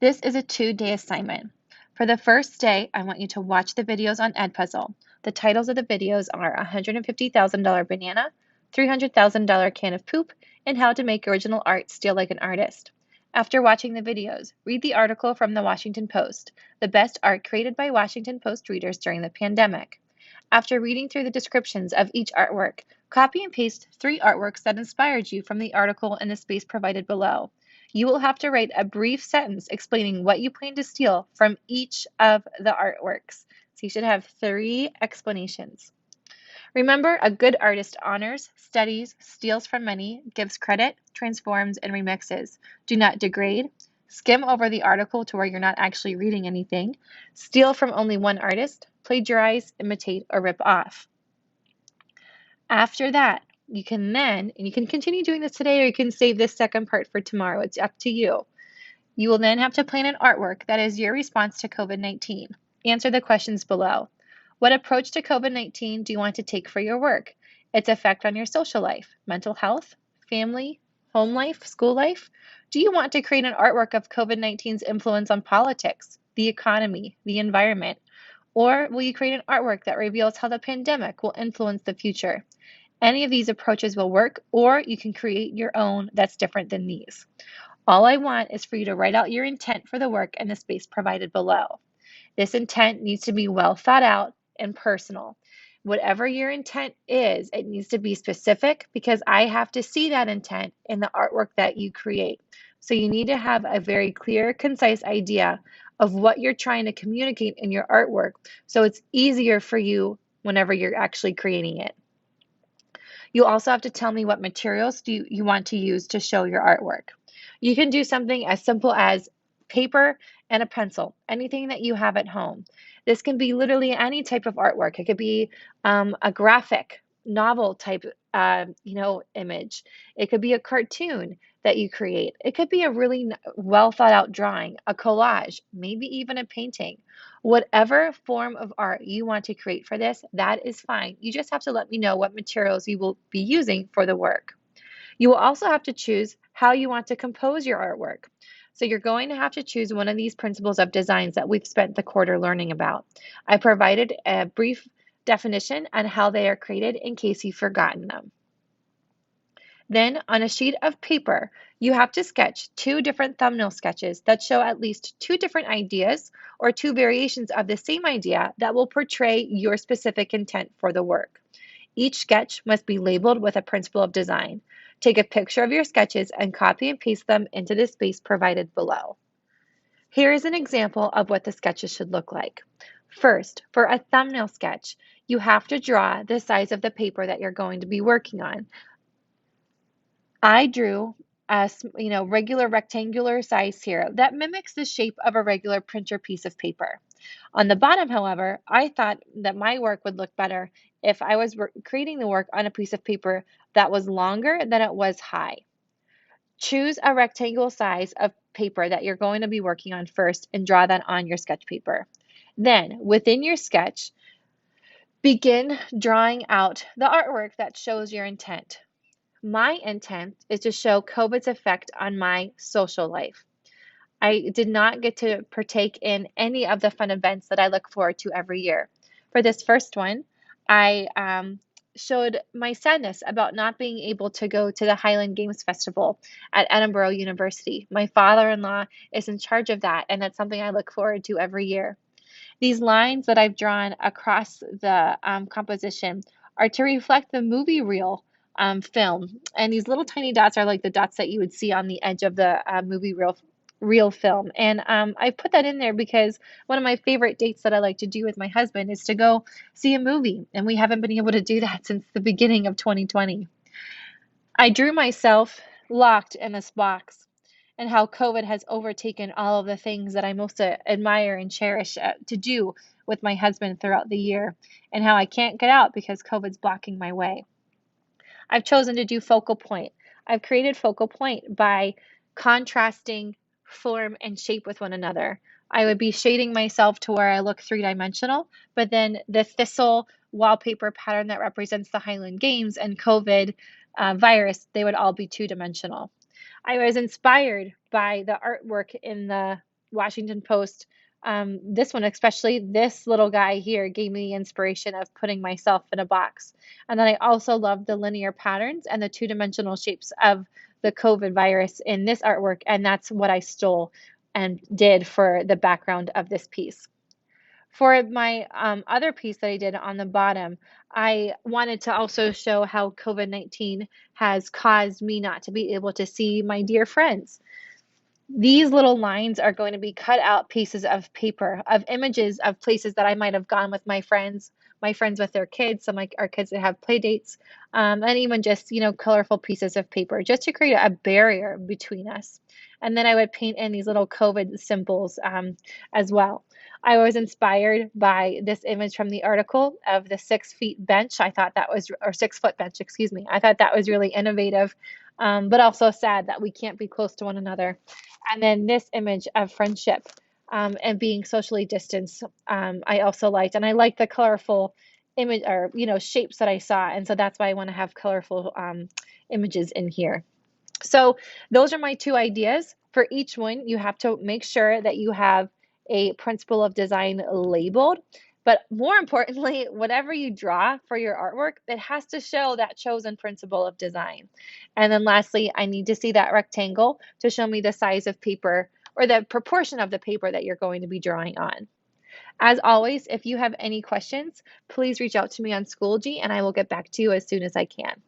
This is a 2-day assignment. For the first day, I want you to watch the videos on Edpuzzle. The titles of the videos are $150,000 Banana, $300,000 Can of Poop, and How to Make Original Art Steal Like an Artist. After watching the videos, read the article from the Washington Post, the best art created by Washington Post readers during the pandemic. After reading through the descriptions of each artwork, copy and paste 3 artworks that inspired you from the article in the space provided below. You will have to write a brief sentence explaining what you plan to steal from each of the artworks. So you should have 3 explanations. Remember, a good artist honors, studies, steals from many, gives credit, transforms, and remixes. Do not degrade. Skim over the article to where you're not actually reading anything. Steal from only one artist. Plagiarize, imitate, or rip off. After that, you can continue doing this today, or you can save this second part for tomorrow. It's up to you. You will then have to plan an artwork that is your response to COVID-19. Answer the questions below. What approach to COVID-19 do you want to take for your work? Its effect on your social life, mental health, family, home life, school life? Do you want to create an artwork of COVID-19's influence on politics, the economy, the environment? Or will you create an artwork that reveals how the pandemic will influence the future? Any of these approaches will work, or you can create your own that's different than these. All I want is for you to write out your intent for the work in the space provided below. This intent needs to be well thought out and personal. Whatever your intent is, it needs to be specific because I have to see that intent in the artwork that you create. So you need to have a very clear, concise idea of what you're trying to communicate in your artwork so it's easier for you whenever you're actually creating it. You also have to tell me what materials do you want to use to show your artwork. You can do something as simple as paper and a pencil, anything that you have at home. This can be literally any type of artwork. It could be a graphic novel type, image. It could be a cartoon that you create. It could be a really well thought out drawing, a collage, maybe even a painting. Whatever form of art you want to create for this, that is fine. You just have to let me know what materials you will be using for the work. You will also have to choose how you want to compose your artwork. So you're going to have to choose one of these principles of designs that we've spent the quarter learning about. I provided a brief definition on how they are created in case you've forgotten them. Then on a sheet of paper, you have to sketch 2 different thumbnail sketches that show at least 2 different ideas or 2 variations of the same idea that will portray your specific intent for the work. Each sketch must be labeled with a principle of design. Take a picture of your sketches and copy and paste them into the space provided below. Here is an example of what the sketches should look like. First, for a thumbnail sketch, you have to draw the size of the paper that you're going to be working on. I drew a regular rectangular size here that mimics the shape of a regular printer piece of paper. On the bottom, however, I thought that my work would look better if I was creating the work on a piece of paper that was longer than it was high. Choose a rectangle size of paper that you're going to be working on first and draw that on your sketch paper. Then, within your sketch, begin drawing out the artwork that shows your intent. My intent is to show COVID's effect on my social life. I did not get to partake in any of the fun events that I look forward to every year. For this first one, I showed my sadness about not being able to go to the Highland Games Festival at Edinburgh University. My father-in-law is in charge of that, and that's something I look forward to every year. These lines that I've drawn across the composition are to reflect the movie reel film. And these little tiny dots are like the dots that you would see on the edge of the movie reel film. And I put that in there because one of my favorite dates that I like to do with my husband is to go see a movie. And we haven't been able to do that since the beginning of 2020. I drew myself locked in this box and how COVID has overtaken all of the things that I most admire and cherish to do with my husband throughout the year, and how I can't get out because COVID's blocking my way. I've chosen to do focal point. I've created focal point by contrasting form and shape with one another. I would be shading myself to where I look 3-dimensional, but then the thistle wallpaper pattern that represents the Highland Games and COVID virus, they would all be 2-dimensional. I was inspired by the artwork in the Washington Post. This one, especially this little guy here, gave me the inspiration of putting myself in a box. And then I also love the linear patterns and the two-dimensional shapes of the COVID virus in this artwork. And that's what I stole and did for the background of this piece. For my other piece that I did on the bottom, I wanted to also show how COVID-19 has caused me not to be able to see my dear friends. These little lines are going to be cut out pieces of paper, of images of places that I might have gone with my friends with their kids, some like our kids that have play dates, and even just, colorful pieces of paper, just to create a barrier between us. And then I would paint in these little COVID symbols as well. I was inspired by this image from the article of the 6 feet bench. I thought that was, or 6 foot bench, excuse me. I thought that was really innovative, but also sad that we can't be close to one another. And then this image of friendship and being socially distanced, I also liked. And I like the colorful image or, shapes that I saw. And so that's why I want to have colorful images in here. So those are my 2 ideas. For each one, you have to make sure that you have a principle of design labeled. But more importantly, whatever you draw for your artwork, it has to show that chosen principle of design. And then lastly, I need to see that rectangle to show me the size of paper or the proportion of the paper that you're going to be drawing on. As always, if you have any questions, please reach out to me on Schoology and I will get back to you as soon as I can.